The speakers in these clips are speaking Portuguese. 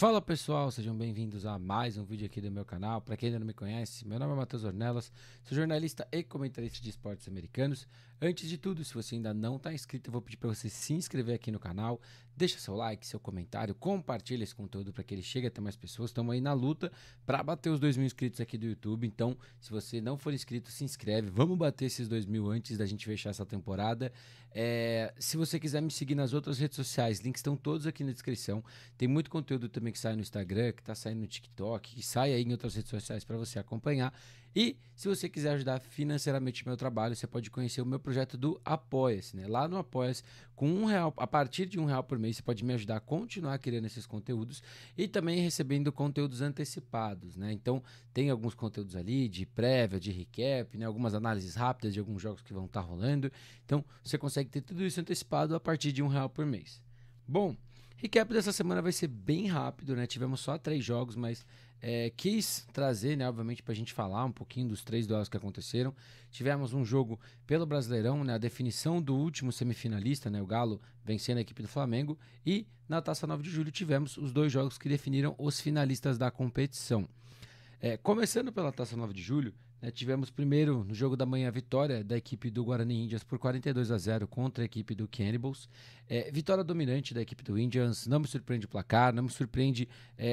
Fala pessoal, sejam bem-vindos a mais um vídeo aqui do meu canal. Para quem ainda não me conhece, meu nome é Matheus Ornelas, sou jornalista e comentarista de esportes americanos. Antes de tudo, se você ainda não está inscrito, eu vou pedir para você se inscrever aqui no canal, deixa seu like, seu comentário, compartilha esse conteúdo para que ele chegue até mais pessoas. Estamos aí na luta para bater os 2.000 inscritos aqui do YouTube, então se você não for inscrito, se inscreve. Vamos bater esses 2.000 antes da gente fechar essa temporada. Se você quiser me seguir nas outras redes sociais, links estão todos aqui na descrição. Tem muito conteúdo também que sai no Instagram, que está saindo no TikTok, que sai aí em outras redes sociais para você acompanhar. E se você quiser ajudar financeiramente o meu trabalho, você pode conhecer o meu projeto do Apoia-se, né? Lá no Apoia-se, com R$1, a partir de R$1 por mês, você pode me ajudar a continuar criando esses conteúdos e também recebendo conteúdos antecipados, né? Então, tem alguns conteúdos ali de prévia, de recap, né? Algumas análises rápidas de alguns jogos que vão estar rolando. Então, você consegue ter tudo isso antecipado a partir de R$1 por mês. Bom, recap dessa semana vai ser bem rápido, né? Tivemos só 3 jogos, mas quis trazer, né, obviamente, para a gente falar um pouquinho dos 3 duelos que aconteceram. Tivemos um jogo pelo Brasileirão, né, a definição do último semifinalista, né, o Galo vencendo a equipe do Flamengo. E na Taça 9 de Julho tivemos os 2 jogos que definiram os finalistas da competição. Começando pela Taça 9 de Julho, né, tivemos primeiro no jogo da manhã a vitória da equipe do Guarani Indians por 42-0 contra a equipe do Cannibals. Vitória dominante da equipe do Indians, não me surpreende o placar, não me surpreende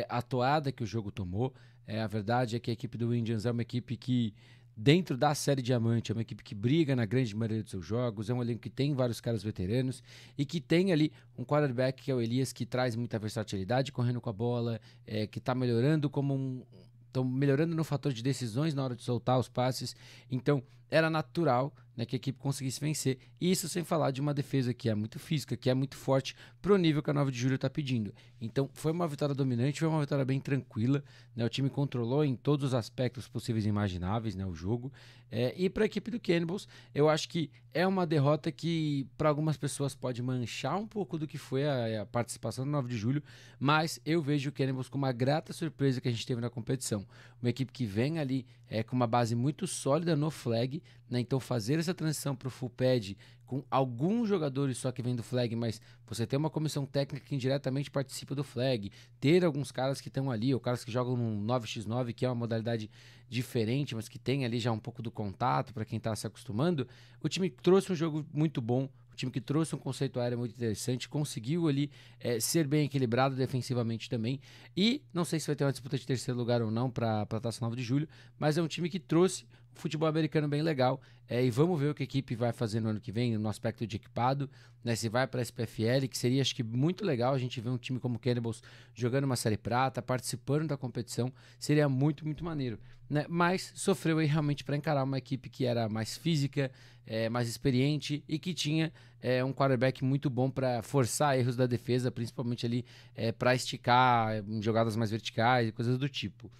a toada que o jogo tomou. A verdade é que a equipe do Indians é uma equipe que, dentro da série Diamante, é uma equipe que briga na grande maioria dos seus jogos, é um elenco que tem vários caras veteranos e que tem ali um quarterback que é o Elias, que traz muita versatilidade correndo com a bola, que está melhorando como estão melhorando no fator de decisões na hora de soltar os passes. Então era natural, né, que a equipe conseguisse vencer. E isso sem falar de uma defesa que é muito física, que é muito forte pro nível que a 9 de Julho está pedindo. Então foi uma vitória dominante, foi uma vitória bem tranquila, né? O time controlou em todos os aspectos possíveis e imagináveis, né, o jogo. E para a equipe do Cannibals, eu acho que é uma derrota que para algumas pessoas pode manchar um pouco do que foi a participação do 9 de Julho, mas eu vejo o Cannibals como uma grata surpresa que a gente teve na competição. Uma equipe que vem ali com uma base muito sólida no flag, né? Então fazer essa transição para o full pad com alguns jogadores só que vem do flag, mas você tem uma comissão técnica que indiretamente participa do flag, ter alguns caras que estão ali, ou caras que jogam no 9x9, que é uma modalidade diferente, mas que tem ali já um pouco do contato para quem está se acostumando. O time trouxe um jogo muito bom, o time que trouxe um conceito aéreo muito interessante, conseguiu ali ser bem equilibrado defensivamente também. E não sei se vai ter uma disputa de terceiro lugar ou não para a Taça 9 de Julho, mas é um time que trouxe um futebol americano bem legal. E vamos ver o que a equipe vai fazer no ano que vem no aspecto de equipado, né? Se vai para a SPFL, que seria, acho que, muito legal a gente ver um time como o Cannibals jogando uma Série Prata, participando da competição, seria muito, muito maneiro, né? Mas sofreu aí realmente para encarar uma equipe que era mais física, mais experiente e que tinha um quarterback muito bom para forçar erros da defesa, principalmente ali para esticar em jogadas mais verticais e coisas do tipo.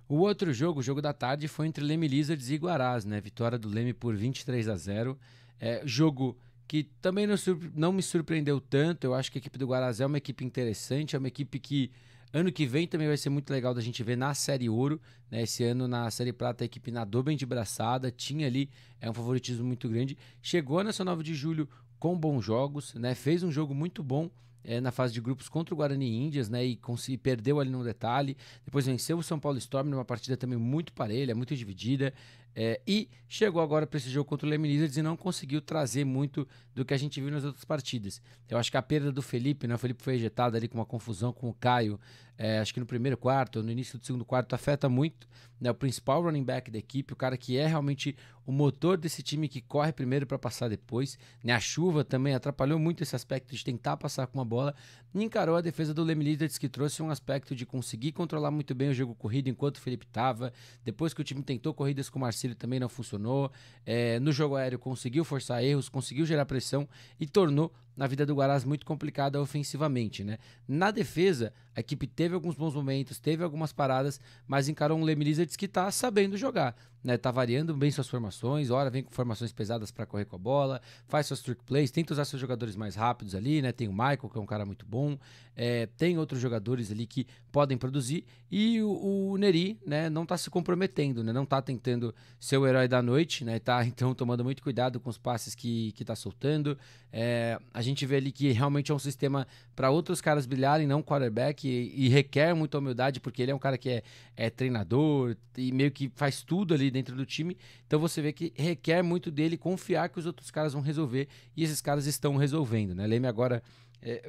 O outro jogo, o jogo da tarde, foi entre Leme Lizards e Guarás, né? Vitória do Leme por 23-0. Jogo que também não me surpreendeu tanto. Eu acho que a equipe do Guarás é uma equipe interessante, é uma equipe que ano que vem também vai ser muito legal da gente ver na Série Ouro, né? Esse ano na Série Prata a equipe nadou bem de braçada, tinha ali um favoritismo muito grande. Chegou nessa 9 de Julho com bons jogos, né? Fez um jogo muito bom na fase de grupos contra o Guarani Indias, né, e perdeu ali no detalhe. Depois venceu o São Paulo Storm numa partida também muito parelha, muito dividida, e chegou agora para esse jogo contra o Leme Lizards e não conseguiu trazer muito do que a gente viu nas outras partidas. Eu acho que a perda do Felipe, né, o Felipe foi ejetado ali com uma confusão com o Caio, acho que no primeiro quarto, no início do segundo quarto, afeta muito, né, o principal running back da equipe, o cara que é realmente o motor desse time que corre primeiro para passar depois, né? A chuva também atrapalhou muito esse aspecto de tentar passar com uma bola e encarou a defesa do Leme Lizards, que trouxe um aspecto de conseguir controlar muito bem o jogo corrido enquanto o Felipe estava. Depois que o time tentou corridas com o Marcílio também não funcionou. No jogo aéreo conseguiu forçar erros, conseguiu gerar pressão e tornou na vida do Guarás muito complicada ofensivamente, né? Na defesa, a equipe teve alguns bons momentos, teve algumas paradas, mas encarou um Leme Lizards que tá sabendo jogar, né? Tá variando bem suas formações, ora vem com formações pesadas para correr com a bola, faz suas trick plays, tenta usar seus jogadores mais rápidos ali, né? Tem o Michael, que é um cara muito bom, tem outros jogadores ali que podem produzir, e o Neri, né, não tá se comprometendo, né? Não tá tentando ser o herói da noite, né? Tá então tomando muito cuidado com os passes que tá soltando. A gente vê ali que realmente é um sistema para outros caras brilharem, não quarterback, e requer muita humildade, porque ele é um cara que é treinador e meio que faz tudo ali dentro do time. Então você vê que requer muito dele confiar que os outros caras vão resolver, e esses caras estão resolvendo, né? Leme agora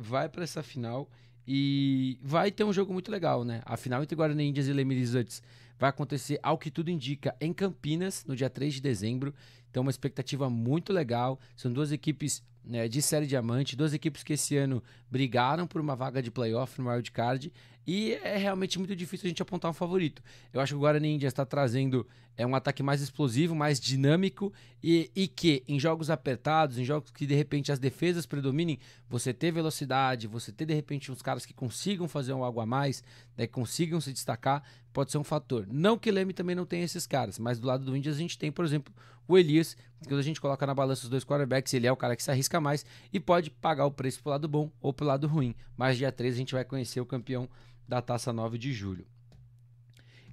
vai para essa final e vai ter um jogo muito legal, né? A final entre Guarani Indians e Leme Lizards vai acontecer, ao que tudo indica, em Campinas, no dia 3 de dezembro. Então, uma expectativa muito legal. São duas equipes, né, de série diamante, duas equipes que esse ano brigaram por uma vaga de playoff no Wild Card. E é realmente muito difícil a gente apontar um favorito. Eu acho que o Guarani Indians está trazendo um ataque mais explosivo, mais dinâmico e que em jogos apertados, em jogos que de repente as defesas predominem, você ter velocidade, você ter de repente uns caras que consigam fazer algo a mais, né, que consigam se destacar, pode ser um fator. Não que Leme também não tenha esses caras, mas do lado do Indians a gente tem, por exemplo, o Elias, que quando a gente coloca na balança os dois quarterbacks, ele é o cara que se arrisca mais e pode pagar o preço pro lado bom ou pro lado ruim. Mas dia 13 a gente vai conhecer o campeão da Taça 9 de julho.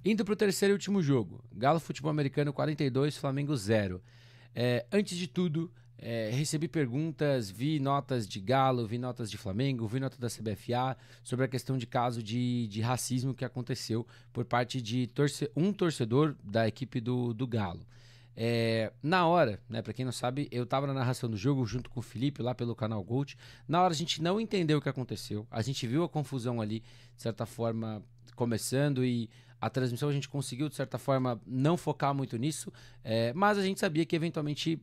Indo para o terceiro e último jogo, Galo Futebol Americano 42, Flamengo 0. Antes de tudo, recebi perguntas, vi notas de Galo, vi notas de Flamengo, vi nota da CBFA sobre a questão de caso de racismo que aconteceu por parte de um torcedor da equipe do Galo. Na hora, né, pra quem não sabe, eu tava na narração do jogo junto com o Felipe lá pelo canal Gold. Na hora a gente não entendeu o que aconteceu, a gente viu a confusão ali, de certa forma, começando, e a transmissão a gente conseguiu, de certa forma, não focar muito nisso, mas a gente sabia que eventualmente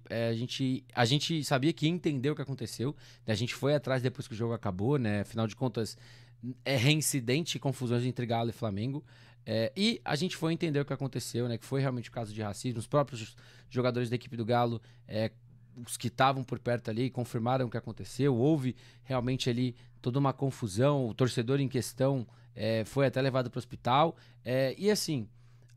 a gente sabia que ia entender o que aconteceu, né, a gente foi atrás depois que o jogo acabou, né, afinal de contas é reincidente confusões entre Galo e Flamengo. E a gente foi entender o que aconteceu, né? Que foi realmente o caso de racismo. Os próprios jogadores da equipe do Galo, os que estavam por perto ali, confirmaram o que aconteceu. Houve realmente ali toda uma confusão. O torcedor em questão foi até levado para o hospital. E assim,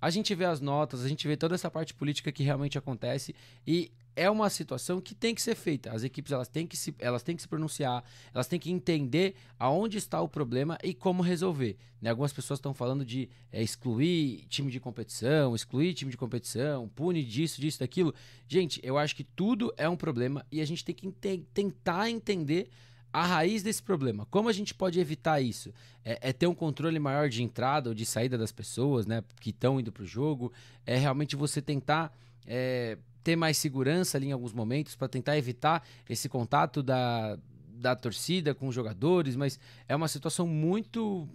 a gente vê as notas, a gente vê toda essa parte política que realmente acontece, e é uma situação que tem que ser feita. As equipes elas têm que se pronunciar, elas têm que entender aonde está o problema e como resolver, né? Algumas pessoas estão falando de excluir time de competição, pune disso, daquilo. Gente, eu acho que tudo é um problema e a gente tem que tentar entender a raiz desse problema. Como a gente pode evitar isso? Ter um controle maior de entrada ou de saída das pessoas, né, que estão indo para o jogo. É realmente você tentar ter mais segurança ali em alguns momentos para tentar evitar esse contato da torcida com os jogadores, mas é uma situação muito...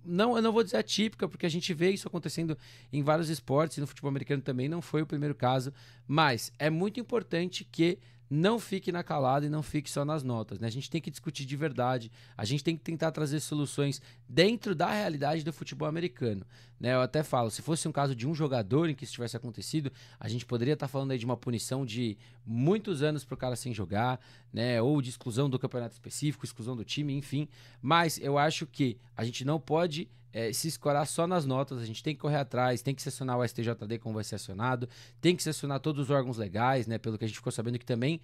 Não, eu não vou dizer atípica, porque a gente vê isso acontecendo em vários esportes, e no futebol americano também não foi o primeiro caso, mas é muito importante que não fique na calada e não fique só nas notas, né? A gente tem que discutir de verdade, a gente tem que tentar trazer soluções dentro da realidade do futebol americano, né? Eu até falo, se fosse um caso de um jogador em que isso tivesse acontecido, a gente poderia estar falando aí de uma punição de muitos anos para o cara sem jogar, né? Ou de exclusão do campeonato específico, exclusão do time, enfim. Mas eu acho que a gente não pode se escorar só nas notas, a gente tem que correr atrás, tem que acionar o STJD como vai ser acionado, tem que acionar todos os órgãos legais, né, pelo que a gente ficou sabendo que também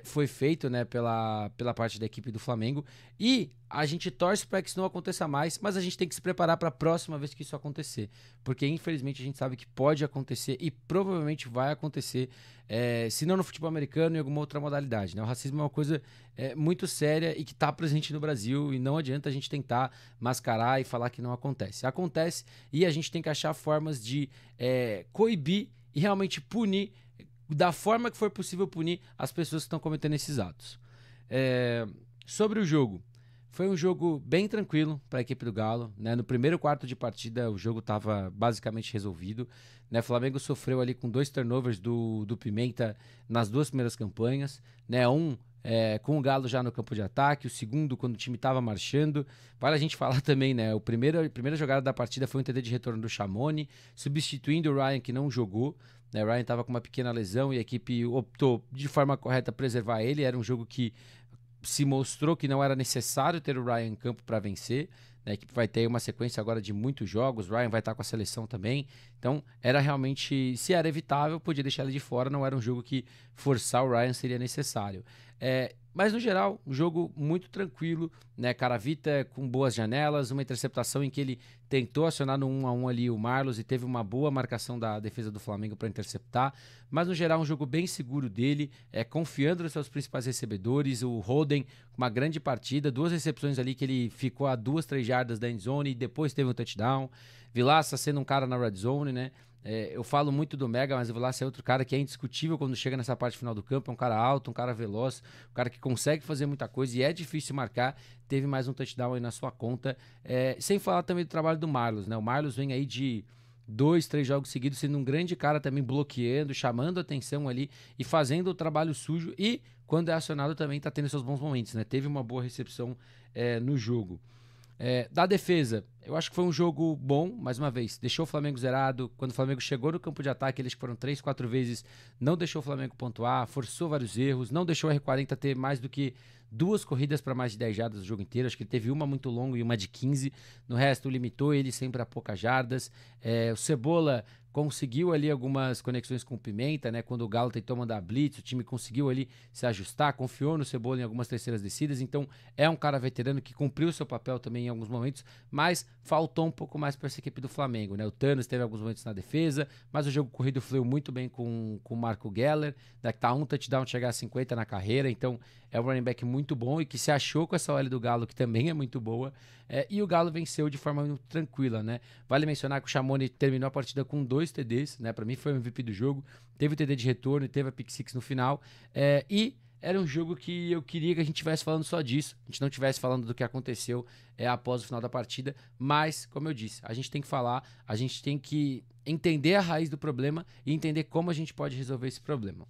foi feito, né, pela parte da equipe do Flamengo, e a gente torce para que isso não aconteça mais, mas a gente tem que se preparar para a próxima vez que isso acontecer, porque infelizmente a gente sabe que pode acontecer e provavelmente vai acontecer, se não no futebol americano, em alguma outra modalidade, né? O racismo é uma coisa muito séria e que está presente no Brasil, e não adianta a gente tentar mascarar e falar que não acontece. Acontece, e a gente tem que achar formas de coibir e realmente punir, da forma que for possível punir as pessoas que estão cometendo esses atos. Sobre o jogo, foi um jogo bem tranquilo para a equipe do Galo, né? No primeiro quarto de partida o jogo estava basicamente resolvido, né? O Flamengo sofreu ali com 2 turnovers do Pimenta nas 2 primeiras campanhas, né? Com o Galo já no campo de ataque, o segundo quando o time estava marchando. Vale a gente falar também, né? A primeira jogada da partida foi um TD de retorno do Chamoni, substituindo o Ryan, que não jogou, né? O Ryan estava com uma pequena lesão e a equipe optou de forma correta preservar ele. Era um jogo que se mostrou que não era necessário ter o Ryan em campo para vencer, né? A equipe vai ter uma sequência agora de muitos jogos, o Ryan vai estar com a seleção também, então era realmente, se era evitável, podia deixar ele de fora, não era um jogo que forçar o Ryan seria necessário. Mas, no geral, um jogo muito tranquilo, né? Caravita com boas janelas, uma interceptação em que ele tentou acionar no 1-1 ali o Marlos e teve uma boa marcação da defesa do Flamengo para interceptar. Mas, no geral, um jogo bem seguro dele, confiando nos seus principais recebedores. O Holden, uma grande partida, 2 recepções ali que ele ficou a 2, 3 jardas da endzone e depois teve um touchdown. Vilaça sendo um cara na red zone, né? Eu falo muito do Mega, mas o Vilaça é outro cara que é indiscutível quando chega nessa parte final do campo. É um cara alto, um cara veloz, um cara que consegue fazer muita coisa e é difícil marcar. Teve mais um touchdown aí na sua conta. Sem falar também do trabalho do Marlos, né? O Marlos vem aí de 2, 3 jogos seguidos sendo um grande cara também, bloqueando, chamando a atenção ali e fazendo o trabalho sujo. E quando é acionado também tá tendo seus bons momentos, né? Teve uma boa recepção no jogo. Da defesa, eu acho que foi um jogo bom, mais uma vez, deixou o Flamengo zerado. Quando o Flamengo chegou no campo de ataque, eles foram 3, 4 vezes, não deixou o Flamengo pontuar, forçou vários erros, não deixou o R40 ter mais do que 2 corridas para mais de 10 jardas o jogo inteiro. Acho que ele teve uma muito longa e uma de 15, no resto limitou ele sempre a poucas jardas. O Cebola conseguiu ali algumas conexões com o Pimenta, né? Quando o Galo tentou mandar blitz, o time conseguiu ali se ajustar, confiou no Cebola em algumas terceiras descidas, então é um cara veterano que cumpriu o seu papel também em alguns momentos, mas faltou um pouco mais para essa equipe do Flamengo, né? O Thanos teve alguns momentos na defesa, mas o jogo corrido fluiu muito bem com o Marco Geller, que tá um touchdown de chegar a 50 na carreira, então é um running back muito bom e que se achou com essa OL do Galo, que também é muito boa, e o Galo venceu de forma muito tranquila, né? Vale mencionar que o Chamoni terminou a partida com 2 TDs, né? Para mim foi o MVP do jogo, teve o TD de retorno e teve a pick six no final, e era um jogo que eu queria que a gente estivesse falando só disso, a gente não estivesse falando do que aconteceu após o final da partida, mas, como eu disse, a gente tem que falar, a gente tem que entender a raiz do problema e entender como a gente pode resolver esse problema.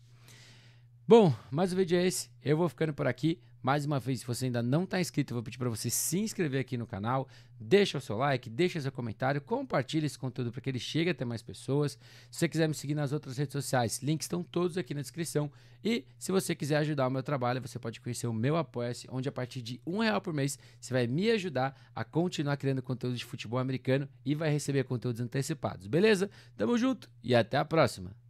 Bom, mais um vídeo é esse, eu vou ficando por aqui. Mais uma vez, se você ainda não está inscrito, eu vou pedir para você se inscrever aqui no canal, deixa o seu like, deixa seu comentário, compartilha esse conteúdo para que ele chegue até mais pessoas. Se você quiser me seguir nas outras redes sociais, links estão todos aqui na descrição. E se você quiser ajudar o meu trabalho, você pode conhecer o meu Apoia-se, onde a partir de R$1 por mês você vai me ajudar a continuar criando conteúdo de futebol americano e vai receber conteúdos antecipados, beleza? Tamo junto e até a próxima!